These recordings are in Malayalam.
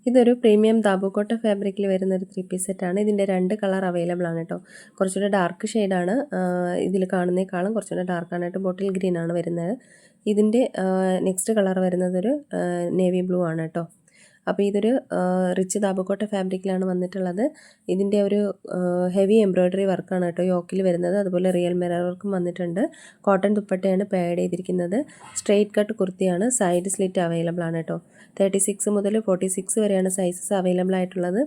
ഇതൊരു പ്രീമിയം ദാബുക്കോട്ട ഫാബ്രിക്കിൽ വരുന്ന ഒരു 3 പീസ് സെറ്റാണ്. ഇതിൻ്റെ 2 കളർ അവൈലബിൾ ആണ് കേട്ടോ. കുറച്ചുകൂടെ ഡാർക്ക് ഷെയ്ഡാണ് ഇതിൽ കാണുന്നേക്കാളും കുറച്ചുകൂടെ ഡാർക്കാനായിട്ട് ബോട്ടിൽ ഗ്രീൻ ആണ് വരുന്നത്. ഇതിൻ്റെ നെക്സ്റ്റ് കളർ വരുന്നത് ഒരു നേവി ബ്ലൂ ആണ് കേട്ടോ. അപ്പോൾ ഇതൊരു റിച്ച് ദാബുക്കോട്ട ഫാബ്രിക്കിലാണ് വന്നിട്ടുള്ളത്. ഇതിൻ്റെ ഒരു ഹെവി എംബ്രോയ്ഡറി വർക്കാണ് കേട്ടോ യോക്കിൽ വരുന്നത്. അതുപോലെ റിയൽ മിറർ വർക്കും വന്നിട്ടുണ്ട്. കോട്ടൺ ദുപ്പട്ടയാണ് പാഡ് ചെയ്തിരിക്കുന്നത്. സ്ട്രെയിറ്റ് കട്ട് കുർത്തിയാണ്. സൈഡ് സ്ലിറ്റ് അവൈലബിൾ ആണ് കേട്ടോ. 36 മുതൽ 46 വരെയാണ് സൈസസ് അവൈലബിൾ ആയിട്ടുള്ളത്.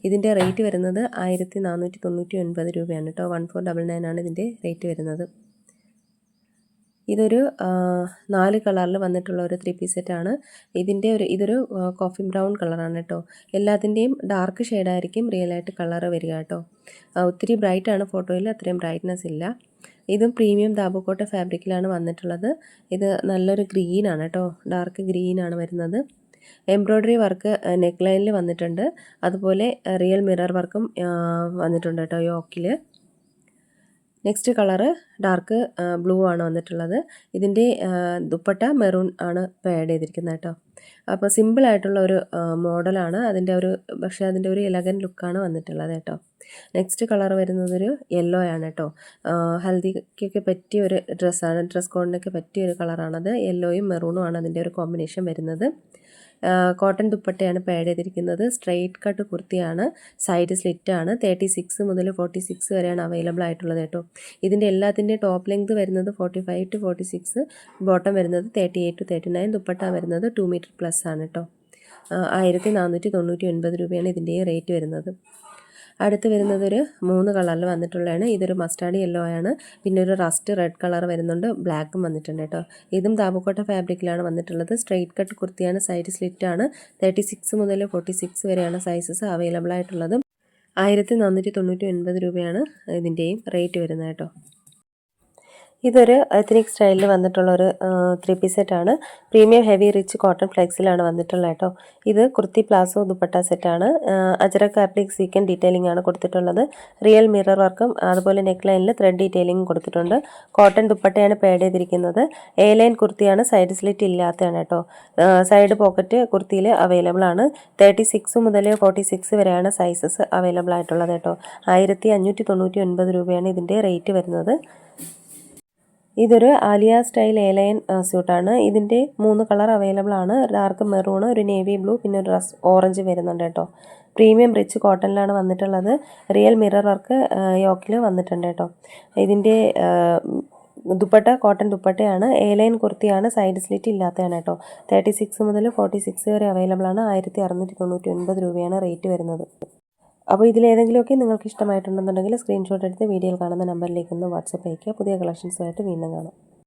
ഇതിൻ്റെ റേറ്റ് വരുന്നത് 1499 രൂപയാണ് കേട്ടോ. 1499 ആണ് ഇതിൻ്റെ റേറ്റ് വരുന്നത്. ഇതൊരു 4 കളറിൽ വന്നിട്ടുള്ള ഒരു 3 പീസ് സെറ്റാണ്. ഇതൊരു കോഫി ബ്രൗൺ കളറാണ് കേട്ടോ. എല്ലാത്തിൻ്റെയും ഡാർക്ക് ഷെയ്ഡായിരിക്കും റിയലായിട്ട് കളർ വരിക കേട്ടോ. ഒത്തിരി ബ്രൈറ്റാണ് ഫോട്ടോയിൽ, അത്രയും ബ്രൈറ്റ്നെസ് ഇല്ല. ഇതും പ്രീമിയം ദാബുക്കോട്ട ഫാബ്രിക്കിലാണ് വന്നിട്ടുള്ളത്. ഇത് നല്ലൊരു ഗ്രീനാണ് കേട്ടോ, ഡാർക്ക് ഗ്രീനാണ് വരുന്നത്. എംബ്രോയ്ഡറി വർക്ക് നെക്ക് ലൈനിൽ വന്നിട്ടുണ്ട്. അതുപോലെ റിയൽ മിറർ വർക്കും വന്നിട്ടുണ്ട് കേട്ടോ യോക്കിൽ. നെക്സ്റ്റ് കളറ് ഡാർക്ക് ബ്ലൂ ആണ് വന്നിട്ടുള്ളത്. ഇതിൻ്റെ ദുപ്പട്ട മെറൂൺ ആണ് ആഡ് ചെയ്തിരിക്കുന്നത് കേട്ടോ. അപ്പോൾ സിമ്പിളായിട്ടുള്ള ഒരു മോഡലാണ്. പക്ഷേ അതിൻ്റെ ഒരു എലഗൻറ്റ് ലുക്കാണ് വന്നിട്ടുള്ളത് കേട്ടോ. നെക്സ്റ്റ് കളർ വരുന്നതൊരു യെല്ലോ ആണ് കേട്ടോ. ഹൽദിക്കൊക്കെ പറ്റിയ ഒരു ഡ്രസ്സാണ്, ഡ്രസ് കോഡിനൊക്കെ പറ്റിയ ഒരു കളറാണത്. യെല്ലോയും മെറൂണും ആണ് അതിൻ്റെ ഒരു കോമ്പിനേഷൻ വരുന്നത്. കോട്ടൺ ദുപ്പട്ടയാണ് പാഡ് ചെയ്തിരിക്കുന്നത്. സ്ട്രെയിറ്റ് കട്ട് കുർത്തിയാണ്. സൈഡ് സ്ലിറ്റാണ്. 36 മുതൽ 46 വരെയാണ് അവൈലബിൾ ആയിട്ടുള്ളത് കേട്ടോ. ഇതിൻ്റെ എല്ലാത്തിൻ്റെയും ടോപ്പ് ലെങ്ത് വരുന്നത് 45 to 46, ബോട്ടം വരുന്നത് 38 to 39, ദുപ്പട്ട വരുന്നത് 2 മീറ്റർ പ്ലസ് ആണ് കേട്ടോ. 1499 രൂപയാണ് ഇതിൻ്റെ റേറ്റ് വരുന്നത്. അടുത്ത് വരുന്നത് ഒരു 3 കളറിൽ വന്നിട്ടുള്ളതാണ്. ഇതൊരു മസ്റ്റാർഡ് യെല്ലോ ആണ്. പിന്നെ ഒരു റസ്റ്റ് റെഡ് കളർ വരുന്നുണ്ട്. ബ്ലാക്കും വന്നിട്ടുണ്ട് കേട്ടോ. ഇതും ദാബുക്കോട്ട ഫാബ്രിക്കിലാണ് വന്നിട്ടുള്ളത്. സ്ട്രെയിറ്റ് കട്ട് കുർത്തിയാണ്. സൈഡ് സ്ലിറ്റാണ്. 36 മുതൽ 46 വരെയാണ് സൈസസ് അവൈലബിൾ ആയിട്ടുള്ളത്. 1499 രൂപയാണ് ഇതിൻ്റെയും റേറ്റ് വരുന്നത് കേട്ടോ. ഇതൊരു എത്നിക് സ്റ്റൈലിൽ വന്നിട്ടുള്ള ഒരു 3 പീസ് സെറ്റാണ്. പ്രീമിയം ഹെവി റിച്ച് കോട്ടൺ ഫ്ലെക്സിലാണ് വന്നിട്ടുള്ളത് കേട്ടോ. ഇത് കുർത്തി പ്ലാസോ ദുപ്പട്ട സെറ്റാണ്. അജറക് ആപ്ലിക് സീക്കൻ ഡീറ്റെയിലിംഗ് ആണ് കൊടുത്തിട്ടുള്ളത്. റിയൽ മിറർ വർക്കും അതുപോലെ നെക്ക് ലൈനിൽ ത്രെഡ് ഡീറ്റെയിലിംഗ് കൊടുത്തിട്ടുണ്ട്. കോട്ടൺ ദുപ്പട്ടയാണ് പാഡ് ചെയ്തിരിക്കുന്നത്. എ ലൈൻ കുർത്തിയാണ്. സൈഡ് സ്ലിറ്റ് ഇല്ലാത്തതാണ് കേട്ടോ. സൈഡ് പോക്കറ്റ് കുർത്തിയിൽ അവൈലബിൾ ആണ്. 36 മുതൽ 46 വരെയാണ് സൈസസ് അവൈലബിൾ ആയിട്ടുള്ളത് കേട്ടോ. 1599 രൂപയാണ് ഇതിൻ്റെ റേറ്റ് വരുന്നത്. ഇതൊരു ആലിയ സ്റ്റൈൽ എ ലൈൻ സ്യൂട്ടാണ്. ഇതിൻ്റെ 3 കളർ അവൈലബിൾ ആണ്. ഡാർക്ക് മെറൂൺ, ഒരു നേവി ബ്ലൂ, പിന്നെ ഒരു ഓറഞ്ച് വരുന്നുണ്ട് കേട്ടോ. പ്രീമിയം റിച്ച് കോട്ടണിലാണ് വന്നിട്ടുള്ളത്. റിയൽ മിറർ വർക്ക് യോക്കിൽ വന്നിട്ടുണ്ട് കേട്ടോ. ഇതിൻ്റെ ദുപ്പട്ട കോട്ടൺ ദുപ്പട്ടയാണ്. എ ലൈൻ കുർത്തിയാണ്. സൈഡ് സ്ലിറ്റ് ഇല്ലാത്തതാണ് കേട്ടോ. 36 മുതൽ 46 വരെ അവൈലബിൾ ആണ്. 1699 രൂപയാണ് റേറ്റ് വരുന്നത്. അപ്പോൾ ഇതിലേതെങ്കിലുമൊക്കെ നിങ്ങൾക്ക് ഇഷ്ടമായിട്ടുണ്ടെന്നുണ്ടെങ്കിൽ സ്ക്രീൻഷോട്ട് എടുത്ത് വീഡിയോയിൽ കാണുന്ന നമ്പറിലേക്ക് ഒന്ന് വാട്സപ്പ് അയയ്ക്കുക. പുതിയ കളക്ഷൻസുമായിട്ട് വീണ്ടും കാണാം.